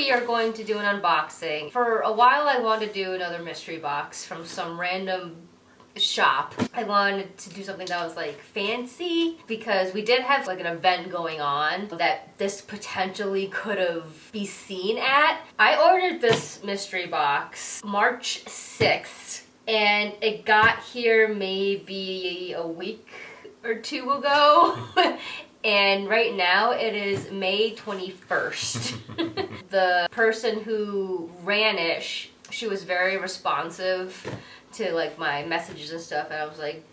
we are going to do an unboxing. For a while I wanted to do another mystery box from some random shop. I wanted to do something that was like fancy because we did have like an event going on that this potentially could have be seen at. I ordered this mystery box March 6th and it got here maybe a week or two ago. And right now it is May 21st. The person who ran it, she was very responsive to like my messages and stuff, and I was like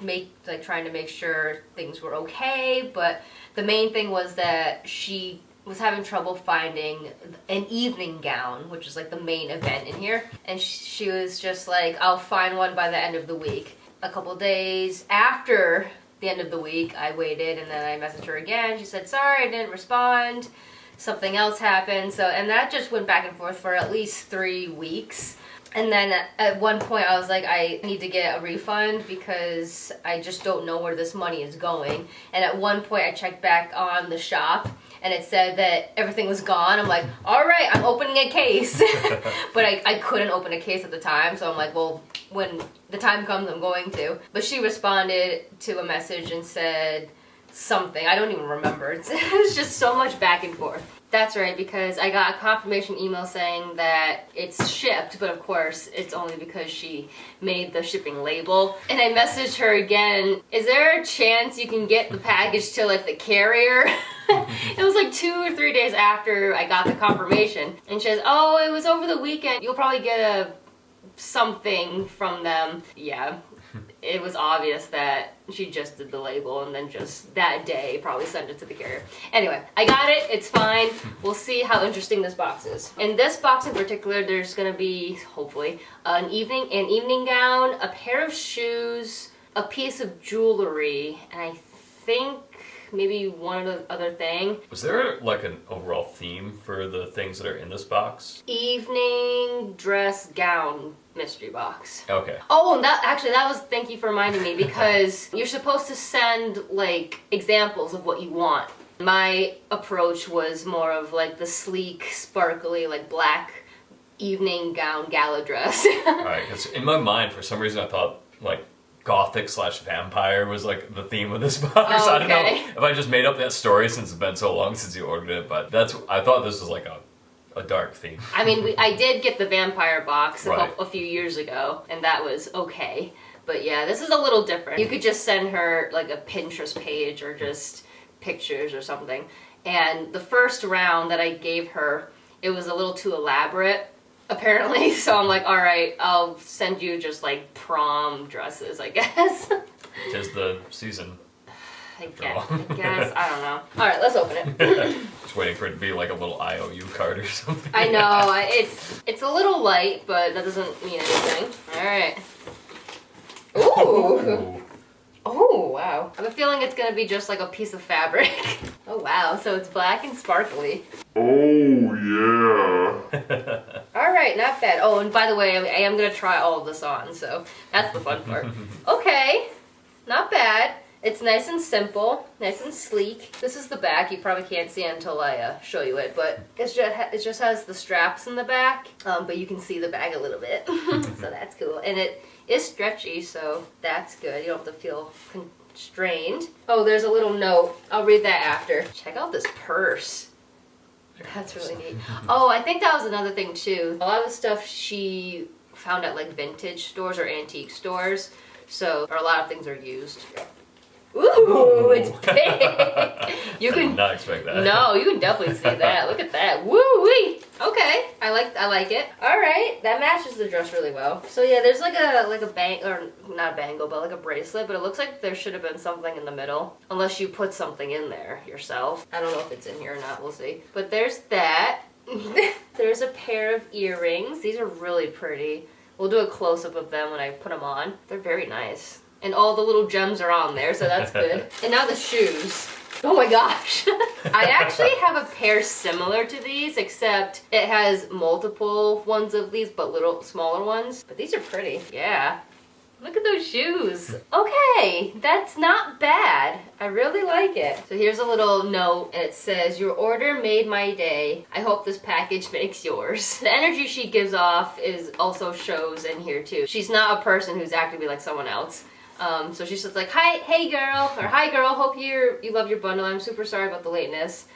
trying to make sure things were okay, but the main thing was that she was having trouble finding an evening gown, which is like the main event in here, and she was just like, I'll find one by the end of the week. A couple days after the end of the week, I waited, and then I messaged her again. She said, sorry, I didn't respond. Something else happened. So, and that just went back and forth for at least 3 weeks. And then at one point I was like, I need to get a refund because I just don't know where this money is going. And at one point I checked back on the shop and it said that everything was gone. I'm like, all right, I'm opening a case. But I couldn't open a case at the time. So I'm like, well, when the time comes, I'm going to. But she responded to a message and said something. I don't even remember. It was just so much back and forth. That's right, because I got a confirmation email saying that it's shipped, but of course it's only because she made the shipping label. And I messaged her again, is there a chance you can get the package to like the carrier? It was like 2 or 3 days after I got the confirmation. And she says, oh, it was over the weekend. You'll probably get something from them. Yeah. It was obvious that she just did the label and then just that day probably sent it to the carrier. Anyway, I got it. It's fine. We'll see how interesting this box is. In this box in particular, there's going to be, hopefully, an evening gown, a pair of shoes, a piece of jewelry, and I think maybe one other thing. Was there like an overall theme for the things that are in this box? Evening dress gown mystery box. Okay. Oh, thank you for reminding me, because you're supposed to send like examples of what you want. My approach was more of like the sleek, sparkly, like black evening gown gala dress. Alright, because in my mind, for some reason I thought like Gothic/vampire was like the theme of this box. Oh, I don't know if I just made up that story since it's been so long since you ordered it, but I thought this was like a dark theme. I mean, I did get the vampire box Right. a few years ago, and that was okay. But yeah, this is a little different. You could just send her like a Pinterest page or just pictures or something. And the first round that I gave her, it was a little too elaborate, apparently. So I'm like, all right, I'll send you just like prom dresses, I guess. 'Tis the season. I guess, I don't know. All right, let's open it. Just waiting for it to be like a little IOU card or something. I know, it's a little light, but that doesn't mean anything. All right. Ooh. Oh, wow. I have a feeling it's gonna be just like a piece of fabric. Oh, wow, so it's black and sparkly. Oh, yeah. All right, not bad. Oh, and by the way, I am gonna try all of this on, so that's the fun part. Okay, not bad. It's nice and simple, nice and sleek. This is the back. You probably can't see it until I show you it, but it just has the straps in the back, but you can see the bag a little bit, so that's cool. And it is stretchy, so that's good. You don't have to feel constrained. Oh, there's a little note. I'll read that after. Check out this purse. That's really neat. Oh, I think that was another thing too. A lot of the stuff she found at like vintage stores or antique stores, so a lot of things are used. Ooh, it's big. You I did not expect that. No, you can definitely see that. Look at that. Woo-wee. Okay, I like it. All right, that matches the dress really well. So yeah, there's like a bang, or not a bangle, but like a bracelet. But it looks like there should have been something in the middle, unless you put something in there yourself. I don't know if it's in here or not. We'll see. But there's that. There's a pair of earrings. These are really pretty. We'll do a close-up of them when I put them on. They're very nice. And all the little gems are on there, so that's good. And now the shoes. Oh my gosh. I actually have a pair similar to these, except it has multiple ones of these, but little smaller ones. But these are pretty. Yeah. Look at those shoes. Okay, that's not bad. I really like it. So here's a little note, and it says, your order made my day. I hope this package makes yours. The energy she gives off is also shows in here too. She's not a person who's actively like someone else. So she's just like, hi, hey girl, or hi girl, hope you love your bundle. I'm super sorry about the lateness.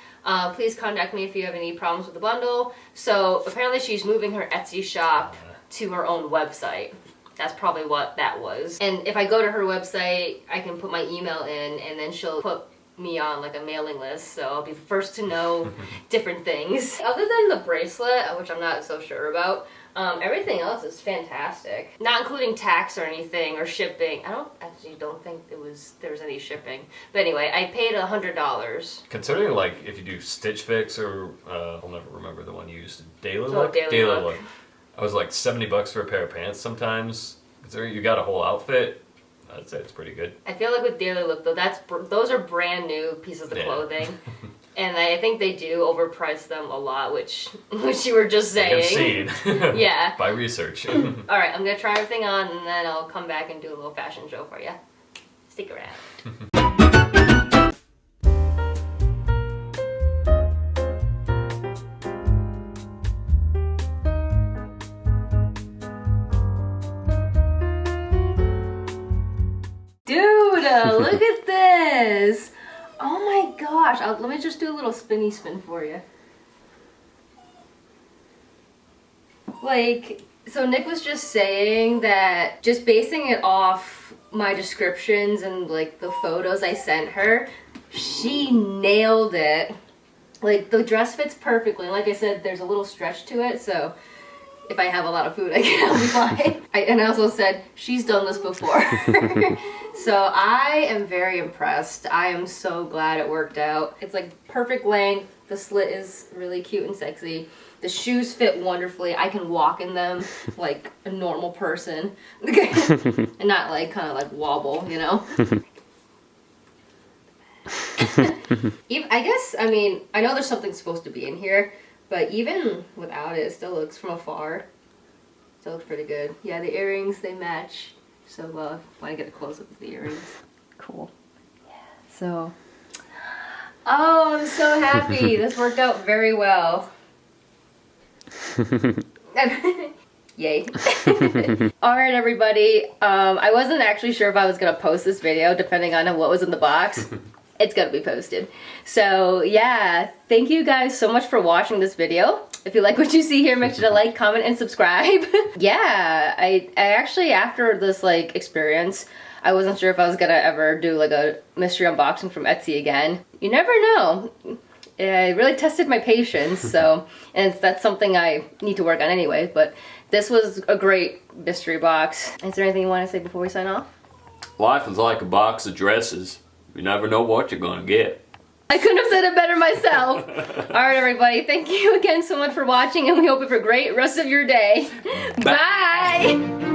Please contact me if you have any problems with the bundle. So apparently she's moving her Etsy shop to her own website. That's probably what that was. And if I go to her website, I can put my email in, and then she'll put me on like a mailing list, so I'll be the first to know different things. Other than the bracelet, which I'm not so sure about, everything else is fantastic. Not including tax or anything, or shipping. I don't think there was any shipping. But anyway, I paid $100. Considering like if you do Stitch Fix or I'll never remember the one you used, Daily Oh, Look? Daily Look. I was like $70 for a pair of pants sometimes. Considering you got a whole outfit, I'd say it's pretty good. I feel like with Daily Look though, those are brand new pieces of clothing. And I think they do overprice them a lot, which you were just saying. I've seen. Yeah. By research. Alright, I'm gonna try everything on, and then I'll come back and do a little fashion show for you. Stick around. Dude, look at this! Oh my gosh, let me just do a little spinny spin for you. Like, so Nick was just saying that just basing it off my descriptions and like the photos I sent her, she nailed it. Like, the dress fits perfectly. Like I said, there's a little stretch to it, so if I have a lot of food, I can be fine. And I also said, she's done this before. So I am very impressed. I am so glad it worked out. It's like perfect length. The slit is really cute and sexy. The shoes fit wonderfully. I can walk in them like a normal person. And not like kind of like wobble, you know? I guess, I mean, I know there's something supposed to be in here, but even without it, it still looks from afar. Still looks pretty good. Yeah, the earrings, they match. So want to get a close-up of the earrings. Cool. Yeah, so. Oh, I'm so happy. This worked out very well. Yay. Alright everybody, I wasn't actually sure if I was going to post this video depending on what was in the box. It's going to be posted. So yeah, thank you guys so much for watching this video. If you like what you see here, make sure to like, comment, and subscribe. Yeah, I actually, after this like experience, I wasn't sure if I was going to ever do like a mystery unboxing from Etsy again. You never know. It really tested my patience, so, and that's something I need to work on anyway, but this was a great mystery box. Is there anything you want to say before we sign off? Life is like a box of dresses. You never know what you're gonna get. I couldn't have said it better myself. Alright everybody, thank you again so much for watching, and we hope you have a great rest of your day. Bye!